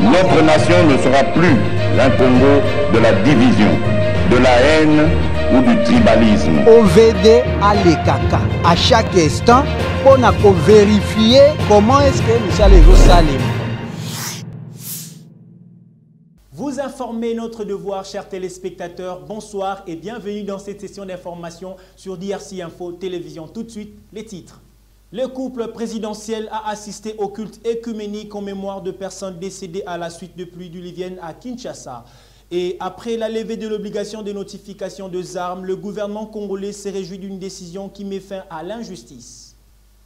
Notre nation ne sera plus un Congo de la division, de la haine ou du tribalisme. OVD Alekaka, à chaque instant, on a vérifier comment est-ce que nous allons salir. Vous informez notre devoir, chers téléspectateurs. Bonsoir et bienvenue dans cette session d'information sur DRC Info Télévision. Tout de suite, les titres. Le couple présidentiel a assisté au culte œcuménique en mémoire de personnes décédées à la suite de pluies diluviennes à Kinshasa. Et après la levée de l'obligation de notification des armes, le gouvernement congolais s'est réjoui d'une décision qui met fin à l'injustice.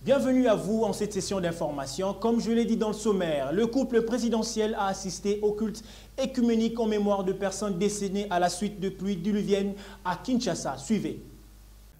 Bienvenue à vous en cette session d'information. Comme je l'ai dit dans le sommaire, le couple présidentiel a assisté au culte œcuménique en mémoire de personnes décédées à la suite de pluies diluviennes à Kinshasa. Suivez.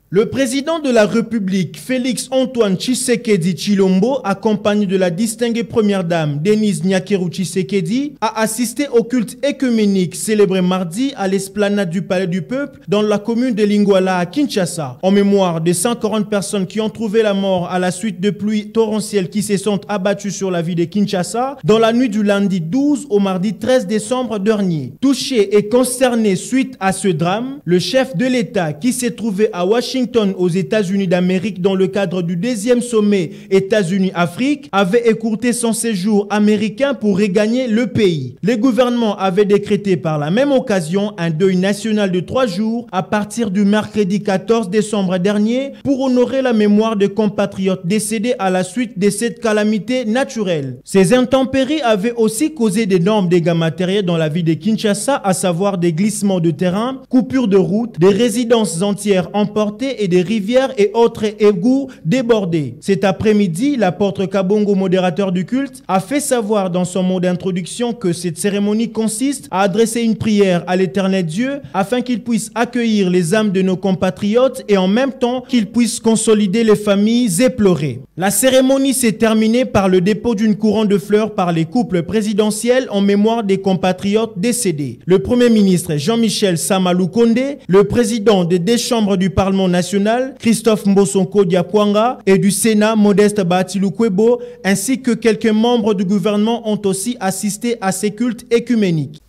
Le président de la République, Félix Antoine Tshisekedi Tshilombo, accompagné de la distinguée première dame, Denise Nyakeru Tshisekedi, a assisté au culte œcuménique célébré mardi à l'esplanade du Palais du Peuple dans la commune de Lingwala à Kinshasa, en mémoire des 140 personnes qui ont trouvé la mort à la suite de pluies torrentielles qui se sont abattues sur la ville de Kinshasa dans la nuit du lundi 12 au mardi 13 décembre dernier. Touché et concerné suite à ce drame, le chef de l'État qui s'est trouvé à Washington aux États-Unis d'Amérique dans le cadre du 2e sommet États-Unis-Afrique avait écourté son séjour américain pour regagner le pays. Le gouvernement avait décrété par la même occasion un deuil national de 3 jours à partir du mercredi 14 décembre dernier pour honorer la mémoire de compatriotes décédés à la suite de cette calamité naturelle. Ces intempéries avaient aussi causé d'énormes dégâts matériels dans la ville de Kinshasa, à savoir des glissements de terrain, coupures de routes, des résidences entières emportées et des rivières et autres égouts débordés. Cet après-midi, l'apôtre Kabongo, modérateur du culte, a fait savoir dans son mot d'introduction que cette cérémonie consiste à adresser une prière à l'Éternel Dieu afin qu'il puisse accueillir les âmes de nos compatriotes et en même temps qu'il puisse consolider les familles éplorées. La cérémonie s'est terminée par le dépôt d'une couronne de fleurs par les couples présidentiels en mémoire des compatriotes décédés. Le Premier ministre Jean-Michel Sama Lukonde, le président des 2 chambres du Parlement national, Christophe Mbosonko Diakwanga, et du Sénat, Modeste Batiloukwebo, ainsi que quelques membres du gouvernement ont aussi assisté à ces cultes œcuméniques.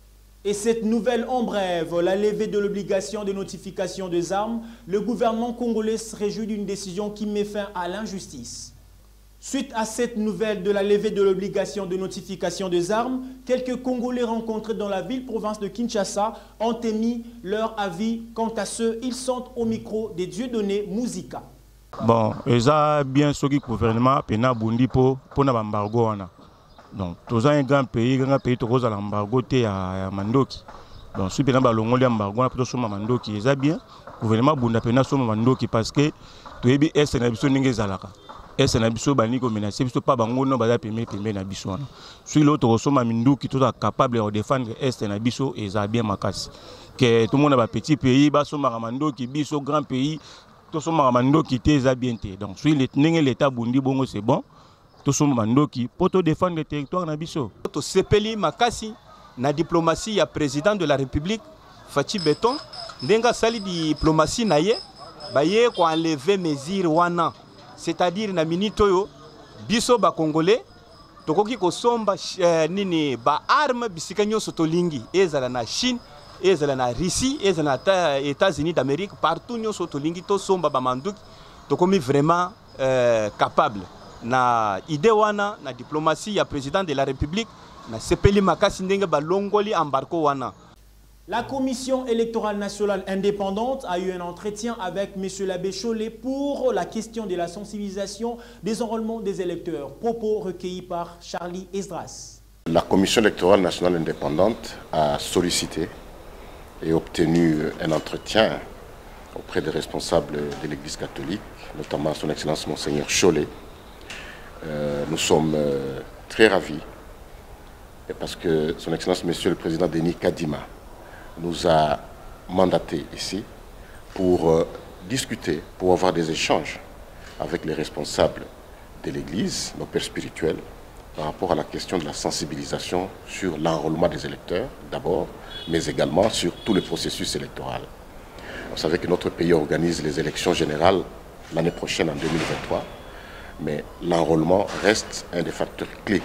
Et cette nouvelle en brève, la levée de l'obligation de notification des armes, le gouvernement congolais se réjouit d'une décision qui met fin à l'injustice. Suite à cette nouvelle de la levée de l'obligation de notification des armes, quelques Congolais rencontrés dans la ville-province de Kinshasa ont émis leur avis quant à ceux. Ils sont au micro des Dieudonné Mouzika. Bon, ça bien ce que le gouvernement a bondi pour l'embargo. Donc, tous un grand pays qui a l'embargo à Mandoki. Donc, si on a l'embargo à Mandoki, ça bien. Le gouvernement a bondi à Mandoki parce que tout est bien, c'est une et c'est un biso bani ko menacer biso pas bango no bada pemé na biso wana sur l'autre resoma mindu qui tout capable de défendre est na biso et ça bien makasi que tout le monde a petit pays ba soma ramando qui biso grand pays tout soma ramando qui te za bien té donc sur l'état bundi bongo c'est bon tout soma mando qui pour te défendre le territoire na biso to sepeli makasi na diplomatie ya président de la République Fachi Beton ndenga sali diplomatie na ye ba ye ko enlever mesure wana. C'est-à-dire na minito yo biso ba congolais tokoki ko somba nini ba arme bisika nyonso tolingi ezala na Chine ezala na Russie ezala na États-Unis d'Amérique partout nyonso tolingi to somba ba manduki tokomi vraiment capable na idée wana na diplomatie ya président de la République na sepeli makasi ndenge ba longoli embargo wana. La Commission électorale nationale indépendante a eu un entretien avec M. l'abbé Cholet pour la question de la sensibilisation des enrôlements des électeurs. Propos recueillis par Charlie Esdras. La Commission électorale nationale indépendante a sollicité et obtenu un entretien auprès des responsables de l'Église catholique, notamment son Excellence Monseigneur Cholet. Nous sommes très ravis parce que son Excellence Monsieur le Président Denis Kadima nous a mandaté ici pour discuter, pour avoir des échanges avec les responsables de l'Église, nos pères spirituels, par rapport à la question de la sensibilisation sur l'enrôlement des électeurs, d'abord, mais également sur tout le processus électoral. Vous savez que notre pays organise les élections générales l'année prochaine, en 2023, mais l'enrôlement reste un des facteurs clés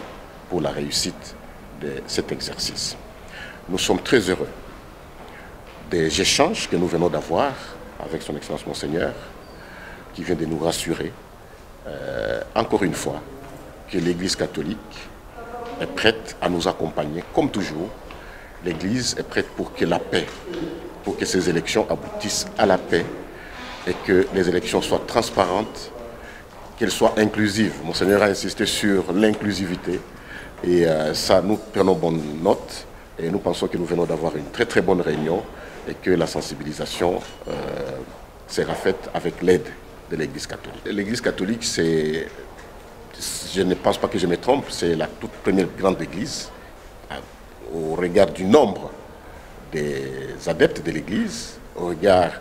pour la réussite de cet exercice. Nous sommes très heureux des échanges que nous venons d'avoir avec son Excellence Monseigneur, qui vient de nous rassurer, encore une fois, que l'Église catholique est prête à nous accompagner, comme toujours. L'Église est prête pour que la paix, pour que ces élections aboutissent à la paix et que les élections soient transparentes, qu'elles soient inclusives. Monseigneur a insisté sur l'inclusivité et ça, nous prenons bonne note et nous pensons que nous venons d'avoir une très très bonne réunion et que la sensibilisation sera faite avec l'aide de l'Église catholique. L'Église catholique, c'est, je ne pense pas que je me trompe, c'est la toute première grande église au regard du nombre des adeptes de l'Église, au regard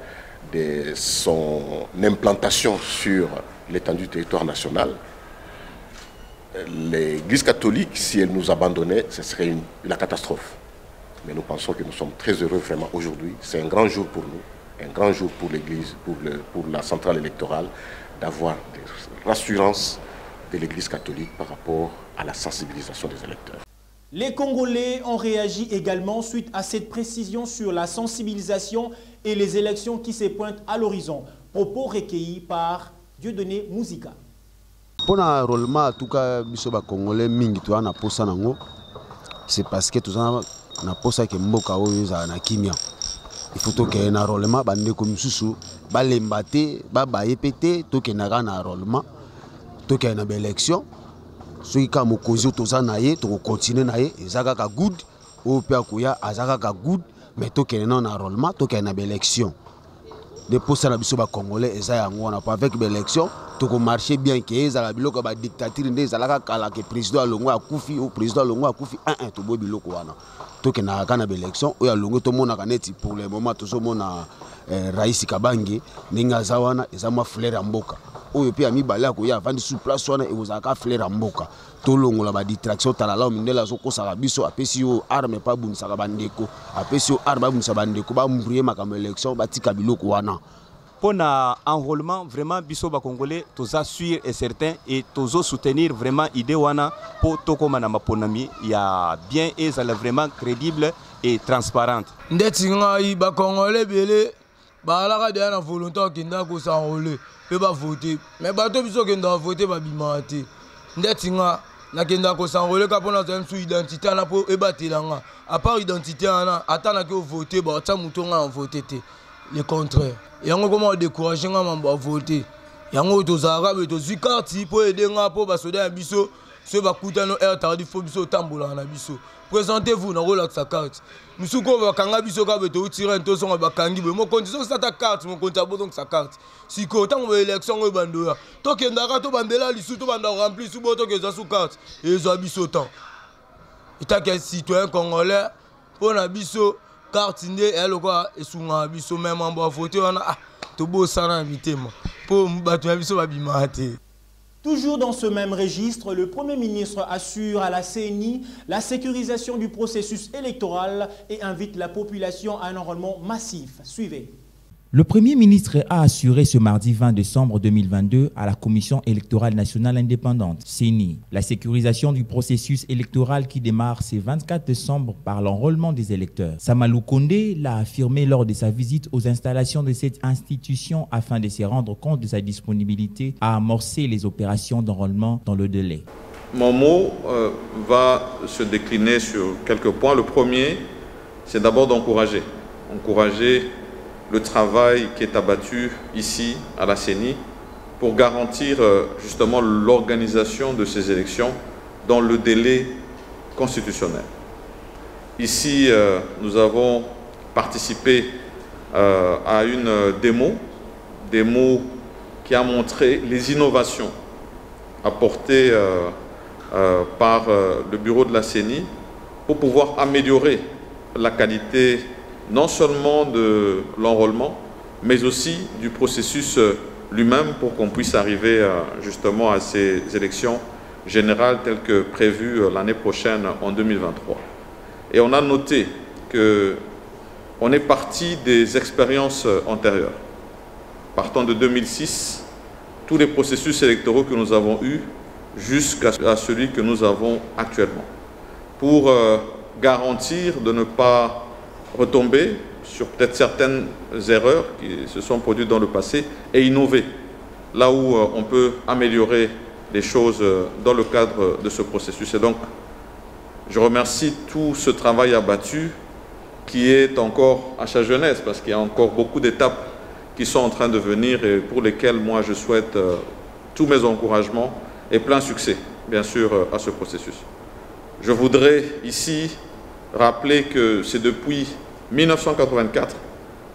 de son implantation sur l'étendue du territoire national. L'Église catholique, si elle nous abandonnait, ce serait la catastrophe. Mais nous pensons que nous sommes très heureux vraiment aujourd'hui. C'est un grand jour pour nous, un grand jour pour l'Église, pour la centrale électorale, d'avoir des rassurances de l'Église catholique par rapport à la sensibilisation des électeurs. Les Congolais ont réagi également suite à cette précision sur la sensibilisation et les élections qui se pointent à l'horizon. Propos recueillis par Dieudonné Mouzika. Pour l'enrôlement, en tout cas, les Congolais mingi tu na posa nango, c'est parce que tout ça na posa ke mboka oyo za na kimia. Il faut que un enrôlement bande comme susu, ba lembate, ba baepete, to ke na enrôlement, to ke na élection. Ceux qui ont causé tout ça naie, to continuer naie, ezaka ka good, ou pe akuya azaka ka good, mais to ke na enrôlement, to ke na élection. De posa na biso ba Congolais eza yango na pas avec l'élection. To marcher bien que ezala biloko ba dictature nde ezalaka kala ke président alongo akufi ou président alongo akufi to bo biloko wana to ke na kana élection o ya longo to mona kaneti pour le moment to so mona Raisi Kabange ninga za wana ezama fleur ya mboka oyo pe amibala ko ya vandi sous place wana e ozaka fleur ya mboka to longo la ba distraction talala mindela so kosaka biso apesi yo arme pa bunisaka bandeko apesi yo arme bunisa bandeko ba mbrouiller makambo élection batika biloko wana. Pour l'enrôlement, vraiment, biso ba Congolais, tous assurent et certains et tous soutenir vraiment l'idée wana pour tout comme maponami, il y a bien et ça est vraiment crédible et transparente. Ndetinga i ba Congolais belé, ba la ka de na volonté qui nda ko s'enrôler, peut pas voter. Mais ba to biso qui nda voter ba bimate. Ndetinga na kenda ko s'enrôler ka pona za msu identité na po e batelanga. À part identité ana, atana ke voter ba ta mutonga en voter te. Le contraire. Yango comment décourager nga mamba voter. Yango tozaka be tozui carte pour aider nga po ba soda biso, ce ba kuta no air tardif fo biso tambola na biso. Présentez-vous na relax sa carte. Musuko ba kanga biso ka be to tirer to songa ba kangi be mo condition sa ta carte mon compte abo donc sa carte. Si ko tango élection ngo bandoya. To kendaka to bandela lisu to banda remplir sous boto ke za sous carte. Et zo biso temps. Ita que citoyen congolais pour na biso carte ndé elle quoi et souvent biso même en voter on a to beau sana invitema pour batu biso ba bimate. Toujours dans ce même registre, le Premier ministre assure à la CENI la sécurisation du processus électoral et invite la population à un enrôlement massif. Suivez. Le Premier ministre a assuré ce mardi 20 décembre 2022 à la Commission électorale nationale indépendante, CENI, la sécurisation du processus électoral qui démarre ce 24 décembre par l'enrôlement des électeurs. Samalou Kondé l'a affirmé lors de sa visite aux installations de cette institution afin de se rendre compte de sa disponibilité à amorcer les opérations d'enrôlement dans le délai. Mon mot va se décliner sur quelques points. Le premier, c'est d'abord d'encourager le travail qui est abattu ici à la CENI pour garantir justement l'organisation de ces élections dans le délai constitutionnel. Ici, nous avons participé à une démo qui a montré les innovations apportées par le bureau de la CENI pour pouvoir améliorer la qualité non seulement de l'enrôlement, mais aussi du processus lui-même pour qu'on puisse arriver justement à ces élections générales telles que prévues l'année prochaine en 2023. Et on a noté qu'on est parti des expériences antérieures. Partant de 2006, tous les processus électoraux que nous avons eus jusqu'à celui que nous avons actuellement, pour garantir de ne pas retomber sur peut-être certaines erreurs qui se sont produites dans le passé et innover là où on peut améliorer les choses dans le cadre de ce processus. Et donc, je remercie tout ce travail abattu qui est encore à sa jeunesse, parce qu'il y a encore beaucoup d'étapes qui sont en train de venir et pour lesquelles moi je souhaite tous mes encouragements et plein succès, bien sûr, à ce processus. Je voudrais ici rappeler que c'est depuis 1984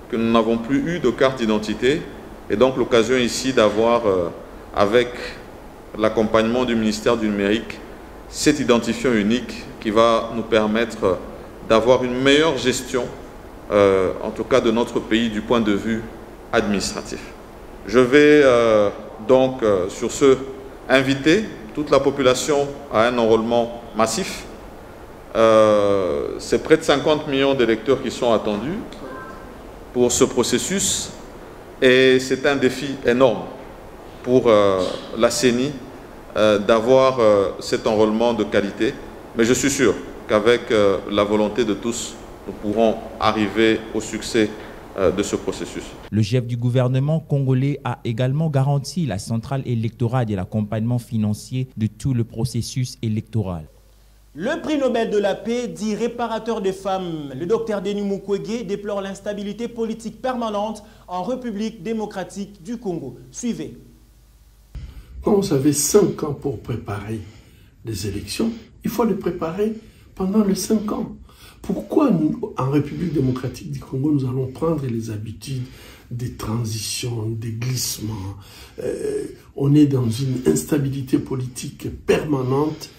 que nous n'avons plus eu de carte d'identité et donc l'occasion ici d'avoir, avec l'accompagnement du ministère du numérique, cet identifiant unique qui va nous permettre d'avoir une meilleure gestion, en tout cas de notre pays du point de vue administratif. Je vais donc sur ce inviter toute la population à un enrôlement massif. C'est près de 50 millions d'électeurs qui sont attendus pour ce processus et c'est un défi énorme pour la CENI d'avoir cet enrôlement de qualité. Mais je suis sûr qu'avec la volonté de tous, nous pourrons arriver au succès de ce processus. Le chef du gouvernement congolais a également garanti la centrale électorale et l'accompagnement financier de tout le processus électoral. Le prix Nobel de la paix, dit réparateur des femmes, le docteur Denis Mukwege déplore l'instabilité politique permanente en République démocratique du Congo. Suivez. Quand vous avez 5 ans pour préparer les élections, il faut les préparer pendant les 5 ans. Pourquoi nous, en République démocratique du Congo, nous allons prendre les habitudes des transitions, des glissements? On est dans une instabilité politique permanente.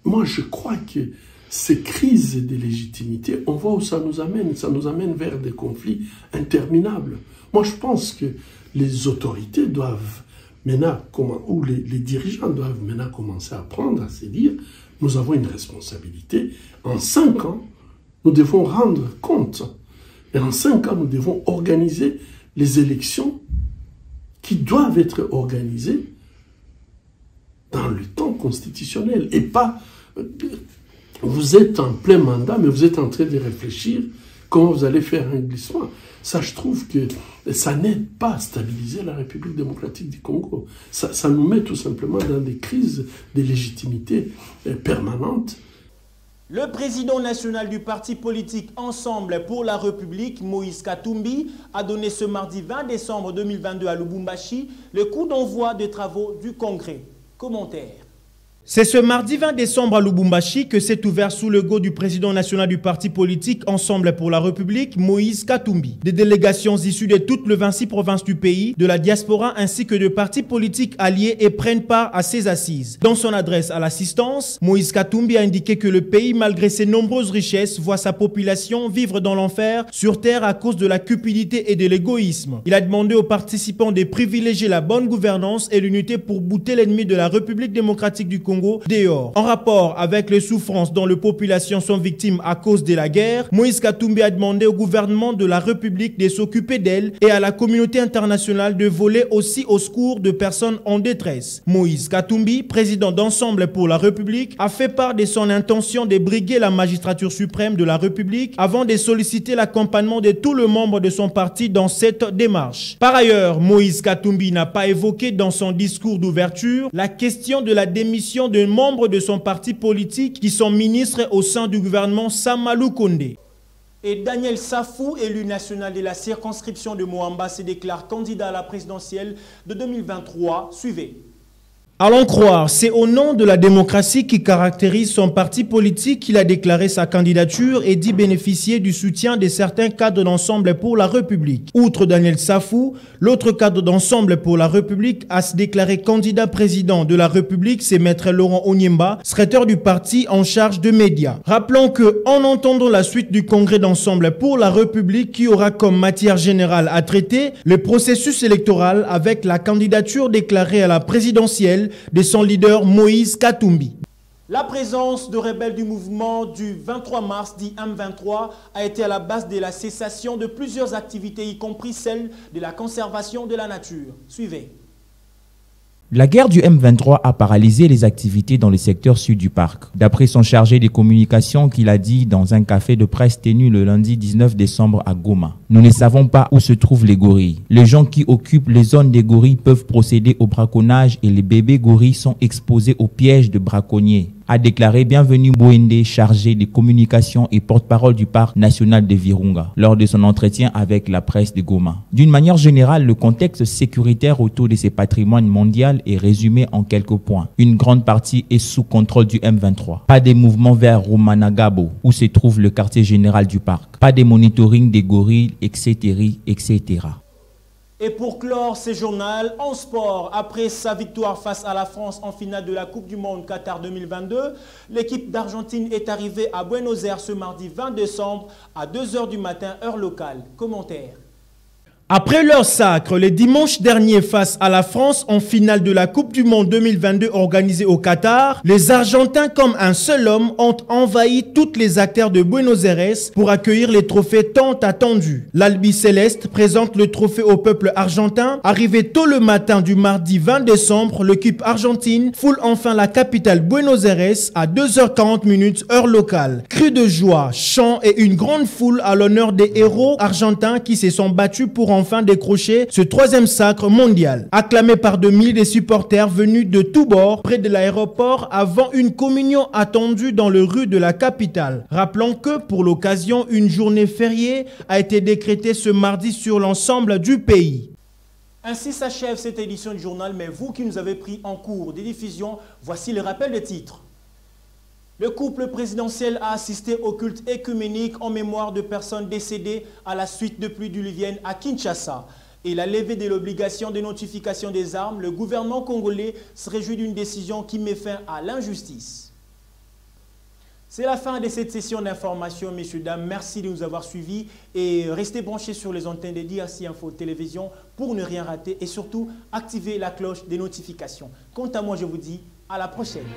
Moi, je crois que ces crises de légitimité, on voit où ça nous amène. Ça nous amène vers des conflits interminables. Moi, je pense que les autorités doivent maintenant, ou les dirigeants doivent maintenant commencer à prendre, à se dire, nous avons une responsabilité. En 5 ans, nous devons rendre compte. Et en 5 ans, nous devons organiser les élections qui doivent être organisées dans le temps constitutionnel. Et pas, vous êtes en plein mandat, mais vous êtes en train de réfléchir comment vous allez faire un glissement. Ça, je trouve que ça n'aide pas à stabiliser la République démocratique du Congo. Ça nous met tout simplement dans des crises de légitimité permanentes. Le président national du parti politique Ensemble pour la République, Moïse Katumbi, a donné ce mardi 20 décembre 2022 à Lubumbashi le coup d'envoi des travaux du Congrès. Commentaire. C'est ce mardi 20 décembre à Lubumbashi que s'est ouvert sous le go du président national du parti politique Ensemble pour la République, Moïse Katumbi. Des délégations issues de toutes les 26 provinces du pays, de la diaspora ainsi que de partis politiques alliés et prennent part à ces assises. Dans son adresse à l'assistance, Moïse Katumbi a indiqué que le pays, malgré ses nombreuses richesses, voit sa population vivre dans l'enfer sur terre à cause de la cupidité et de l'égoïsme. Il a demandé aux participants de privilégier la bonne gouvernance et l'unité pour bouter l'ennemi de la République démocratique du Congo dehors. En rapport avec les souffrances dont les populations sont victimes à cause de la guerre, Moïse Katumbi a demandé au gouvernement de la République de s'occuper d'elle et à la communauté internationale de voler aussi au secours de personnes en détresse. Moïse Katumbi, président d'Ensemble pour la République, a fait part de son intention de briguer la magistrature suprême de la République avant de solliciter l'accompagnement de tous les membres de son parti dans cette démarche. Par ailleurs, Moïse Katumbi n'a pas évoqué dans son discours d'ouverture la question de la démission de membres de son parti politique qui sont ministres au sein du gouvernement Samalou Kondé. Et Daniel Safou, élu national de la circonscription de Moamba, se déclare candidat à la présidentielle de 2023. Suivez. Allons croire, c'est au nom de la démocratie qui caractérise son parti politique qu'il a déclaré sa candidature et dit bénéficier du soutien de certains cadres d'Ensemble pour la République. Outre Daniel Safou, l'autre cadre d'Ensemble pour la République a se déclaré candidat président de la République, c'est Maître Laurent Onyemba, secrétaire du parti en charge de médias. Rappelons que, en entendant la suite du congrès d'Ensemble pour la République qui aura comme matière générale à traiter le processus électoral avec la candidature déclarée à la présidentielle de son leader Moïse Katumbi. La présence de rebelles du mouvement du 23 mars, dit M23, a été à la base de la cessation de plusieurs activités, y compris celle de la conservation de la nature. Suivez. La guerre du M23 a paralysé les activités dans le secteur sud du parc. D'après son chargé des communications qu'il a dit dans un café de presse tenu le lundi 19 décembre à Goma. Nous ne savons pas où se trouvent les gorilles. Les gens qui occupent les zones des gorilles peuvent procéder au braconnage et les bébés gorilles sont exposés aux pièges de braconniers, a déclaré Bienvenu Bouende, chargé des communications et porte-parole du parc national de Virunga, lors de son entretien avec la presse de Goma. D'une manière générale, le contexte sécuritaire autour de ces patrimoines mondiaux est résumé en quelques points. Une grande partie est sous contrôle du M23. Pas de mouvement vers Rumanagabo, où se trouve le quartier général du parc. Pas de monitoring des gorilles, etc., etc. Et pour clore ce journal, en sport, après sa victoire face à la France en finale de la Coupe du Monde Qatar 2022, l'équipe d'Argentine est arrivée à Buenos Aires ce mardi 20 décembre à 2 h du matin, heure locale. Commentaire. Après leur sacre le dimanche dernier face à la France en finale de la Coupe du Monde 2022 organisée au Qatar, les Argentins comme un seul homme ont envahi toutes les artères de Buenos Aires pour accueillir les trophées tant attendus. L'Albi-Céleste présente le trophée au peuple argentin. Arrivé tôt le matin du mardi 20 décembre, l'équipe argentine foule enfin la capitale Buenos Aires à 2 h 40 heure locale. Cris de joie, chants et une grande foule à l'honneur des héros argentins qui se sont battus pour enfin décrocher ce 3e sacre mondial. Acclamé par de milliers de supporters venus de tous bords près de l'aéroport avant une communion attendue dans les rues de la capitale. Rappelons que pour l'occasion, une journée fériée a été décrétée ce mardi sur l'ensemble du pays. Ainsi s'achève cette édition du journal, mais vous qui nous avez pris en cours de diffusion, voici le rappel des titres. Le couple présidentiel a assisté au culte œcuménique en mémoire de personnes décédées à la suite de pluies diluviennes à Kinshasa. Et la levée de l'obligation de notification des armes, le gouvernement congolais se réjouit d'une décision qui met fin à l'injustice. C'est la fin de cette session d'information, messieurs, dames. Merci de nous avoir suivis et restez branchés sur les antennes de DRC Info Télévision pour ne rien rater et surtout activer la cloche des notifications. Quant à moi, je vous dis à la prochaine.